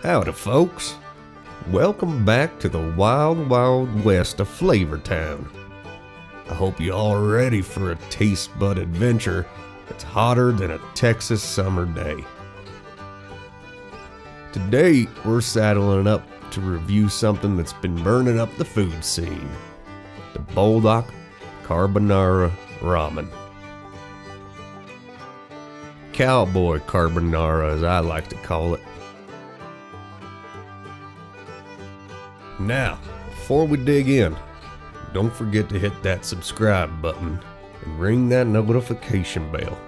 Howdy folks, welcome back to the wild, wild west of Flavor Town. I hope you're all ready for a taste bud adventure that's hotter than a Texas summer day. Today we're saddling up to review something that's been burning up the food scene, the Buldak Carbonara ramen. Cowboy carbonara as I like to call it. Now, before we dig in, don't forget to hit that subscribe button and ring that notification bell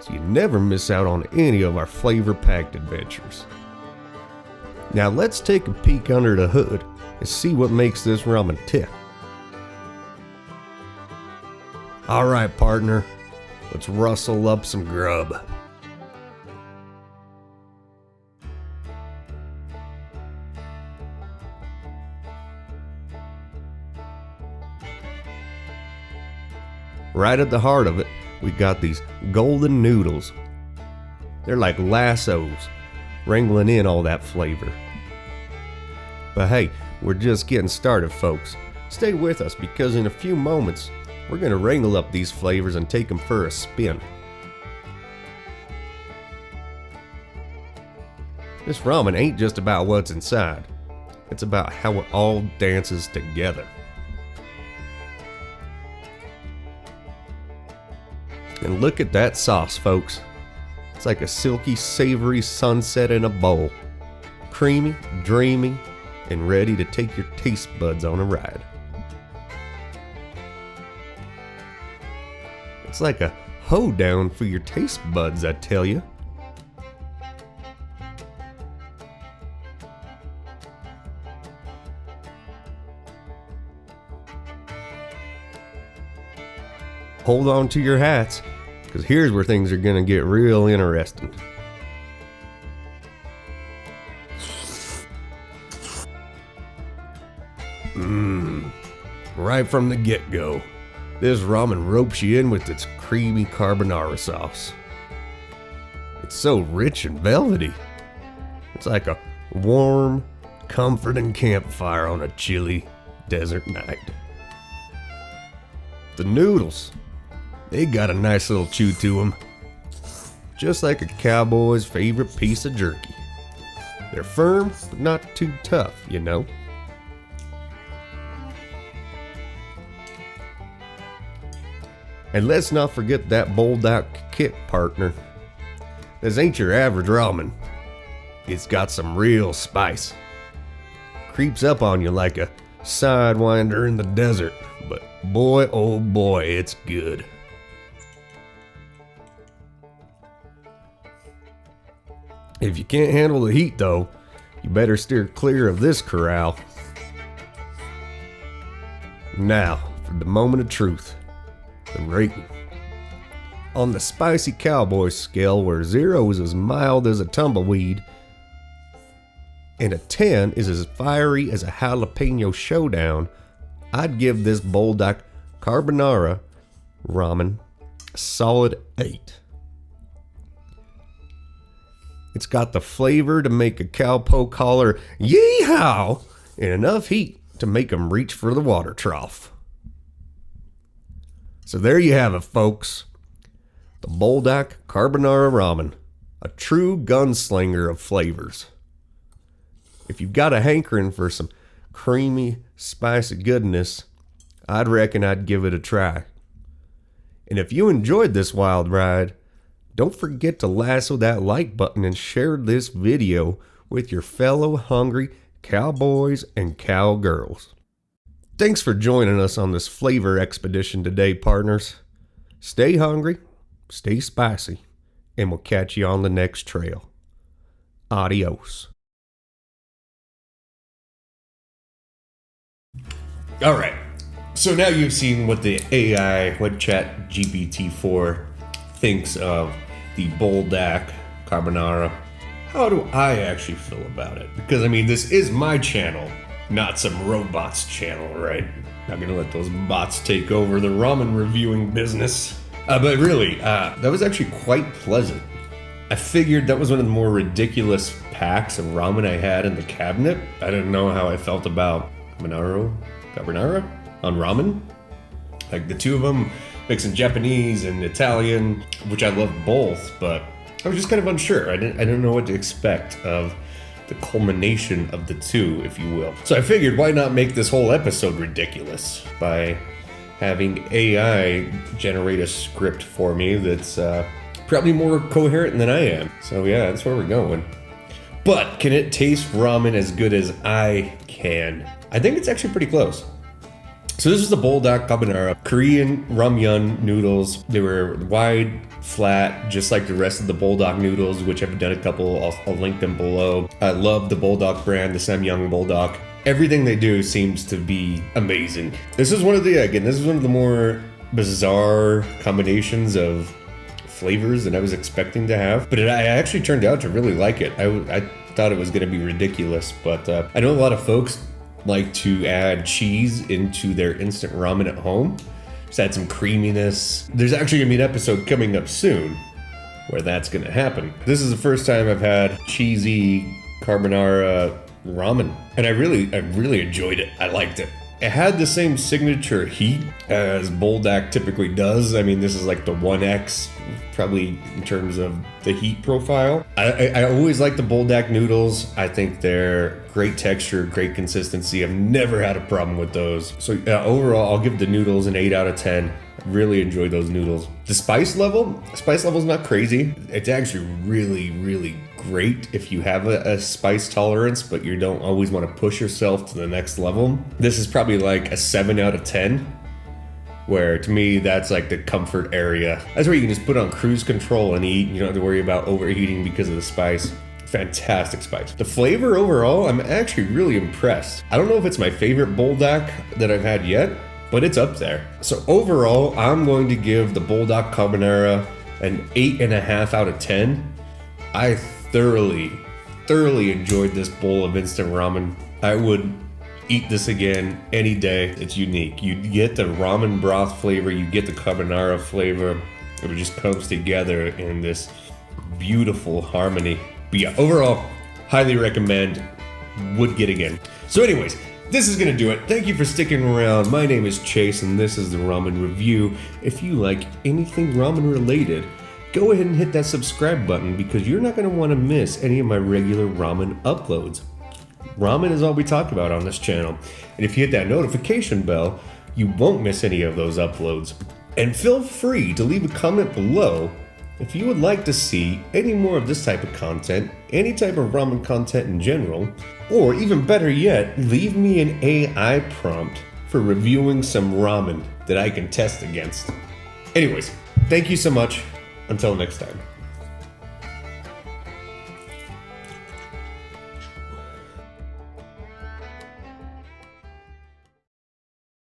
so you never miss out on any of our flavor-packed adventures. Now let's take a peek under the hood and see what makes this ramen tick. Alright partner, let's rustle up some grub. Right at the heart of it, we got these golden noodles. They're like lassos, wrangling in all that flavor. But hey, we're just getting started, folks. Stay with us because in a few moments, we're gonna wrangle up these flavors and take them for a spin. This ramen ain't just about what's inside. It's about how it all dances together. And look at that sauce, folks. It's like a silky, savory sunset in a bowl. Creamy, dreamy, and ready to take your taste buds on a ride. It's like a hoedown for your taste buds, I tell you. Hold on to your hats, because here's where things are going to get real interesting. Right from the get-go, this ramen ropes you in with its creamy carbonara sauce. It's so rich and velvety. It's like a warm, comforting campfire on a chilly desert night. The noodles, they got a nice little chew to them, just like a cowboy's favorite piece of jerky. They're firm, but not too tough, you know. And let's not forget that Buldak kick, partner. This ain't your average ramen. It's got some real spice. Creeps up on you like a sidewinder in the desert, but boy, oh boy, it's good. If you can't handle the heat though, you better steer clear of this corral. Now, for the moment of truth, the rating. On the spicy cowboy scale, where 0 is as mild as a tumbleweed, and a 10 is as fiery as a jalapeno showdown, I'd give this Buldak Carbonara ramen a solid 8. It's got the flavor to make a cowpoke holler, "Yee-haw!" and enough heat to make him reach for the water trough. So there you have it, folks. The Buldak Carbonara ramen, a true gunslinger of flavors. If you've got a hankering for some creamy, spicy goodness, I'd reckon I'd give it a try. And if you enjoyed this wild ride, don't forget to lasso that like button and share this video with your fellow hungry cowboys and cowgirls. Thanks for joining us on this flavor expedition today, partners. Stay hungry, stay spicy, and we'll catch you on the next trail. Adios. All right, So now you've seen what the AI, what ChatGPT 4 thinks of the Buldak Carbonara. How do I actually feel about it? Because I mean, this is my channel, not some robot's channel, right? Not gonna let those bots take over the ramen reviewing business. But really, that was actually quite pleasant. I figured that was one of the more ridiculous packs of ramen I had in the cabinet. I didn't know how I felt about carbonara on ramen. Like the two of them, mixing Japanese and Italian, which I love both, but I was just kind of unsure. I didn't know what to expect of the culmination of the two, if you will. So I figured, why not make this whole episode ridiculous by having AI generate a script for me that's probably more coherent than I am. So yeah, that's where we're going. But can it taste ramen as good as I can? I think it's actually pretty close. So this is the Buldak Carbonara, Korean ramyun noodles. They were wide, flat, just like the rest of the Buldak noodles, which I've done a couple. I'll link them below. I love the Buldak brand, the Samyang Buldak. Everything they do seems to be amazing. This is one of the more bizarre combinations of flavors than I was expecting to have, but I actually turned out to really like it. I thought it was going to be ridiculous, but I know a lot of folks like to add cheese into their instant ramen at home. Just add some creaminess. There's actually gonna be an episode coming up soon where that's gonna happen. This is the first time I've had cheesy carbonara ramen, and I really enjoyed it. I liked it. It had the same signature heat as Buldak typically does. I mean, this is like the 1X, probably in terms of the heat profile. I always like the Buldak noodles. I think they're great texture, great consistency. I've never had a problem with those. So overall, I'll give the noodles an 8 out of 10. I really enjoy those noodles. The spice level is not crazy. It's actually really great if you have a spice tolerance, but you don't always want to push yourself to the next level. This is probably like a 7 out of 10, where to me, that's like the comfort area. That's where you can just put on cruise control and eat. You don't have to worry about overheating because of the spice. Fantastic spice. The flavor overall, I'm actually really impressed. I don't know if it's my favorite Buldak that I've had yet, but it's up there. So overall, I'm going to give the Buldak Carbonara an 8.5 out of 10. I thoroughly enjoyed this bowl of instant ramen. I would eat this again any day. It's unique. You get the ramen broth flavor, you get the carbonara flavor. It just comes together in this beautiful harmony. But yeah, overall, highly recommend, would get again. So anyways, this is gonna do it. Thank you for sticking around. My name is Chase and this is the Ramen Review. If you like anything ramen related, go ahead and hit that subscribe button because you're not gonna wanna miss any of my regular ramen uploads. Ramen is all we talk about on this channel. And if you hit that notification bell, you won't miss any of those uploads. And feel free to leave a comment below if you would like to see any more of this type of content, any type of ramen content in general, or even better yet, leave me an AI prompt for reviewing some ramen that I can test against. Anyways, thank you so much. Until next time.